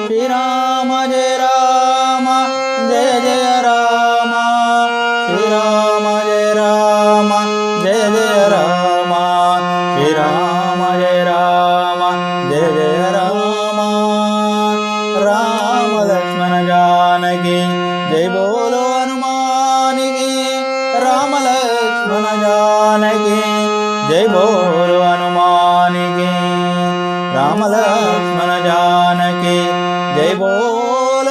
श्रीराम जय राम जय जय राम श्रीराम जय राम जय जय राम श्रीराम जय राम जय जय राम राम लक्ष्मण जानकी जय बोलो हनुमान की राम लक्ष्मण जानकी जय बोलो हनुमान की राम लक्ष्मण जानकी जय बोल